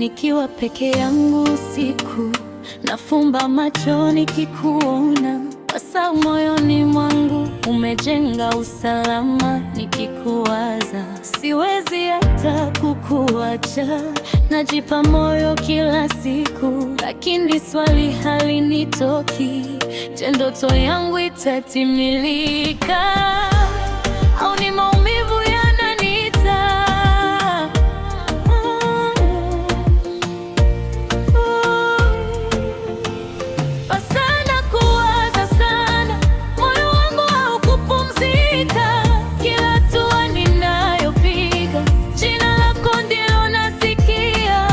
nikiwa peke yangu usiku, nafumba macho nikikuona. Hasa moyoni mwangu umejenga usalama, nikikuwaza siwezi hata kukuacha. Najipa moyo kila siku, lakini swali halinitoki. Je, ndoto yangu itatimilika au ni maumivu yananiita? Pasana kuwaza sana, moyo wangu haukupumzika. Kila hatua ninayopiga, jina lako ndilo nasikia.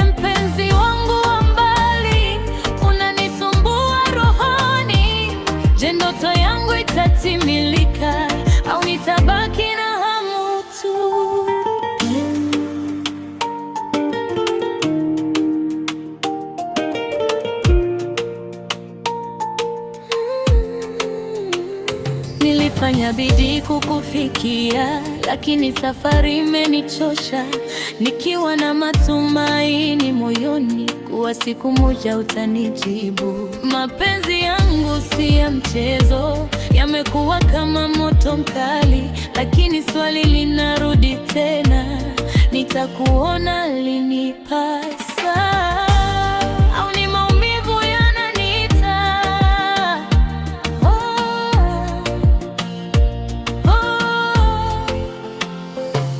Mpenzi wangu wa mbali, unanisumbua rohoni. Je, ndoto yangu itatimilika au nitabaki na hamu tu? Nilifanya bidii kukufikia, lakini safari imenichosha. Nikiwa na matumaini moyoni kuwa siku moja utanijibu. Mapenzi yangu si ya mchezo, yamekuwa kama moto mkali, lakini swali linarudi tena, nitakuona lini? Pasa au ni maumivu yananiita?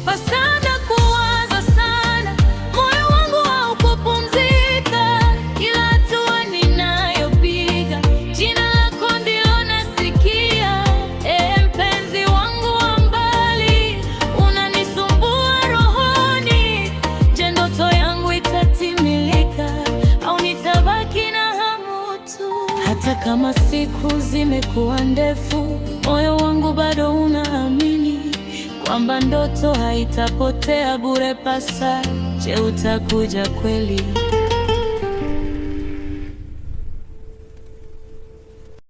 Pasana kuwaza sana, moyo wangu haukupumzika. Kila hatua ninayopiga, jina lako ndilo nasikia. Mpenzi wangu wa mbali, unanisumbua rohoni. Je, ndoto yangu itatimilika au nitabaki na hamu tu? Hata kama siku zimekuwa ndefu, moyo wangu bado unaamini kwamba ndoto haitapotea bure. Pasa, je, utakuja kweli?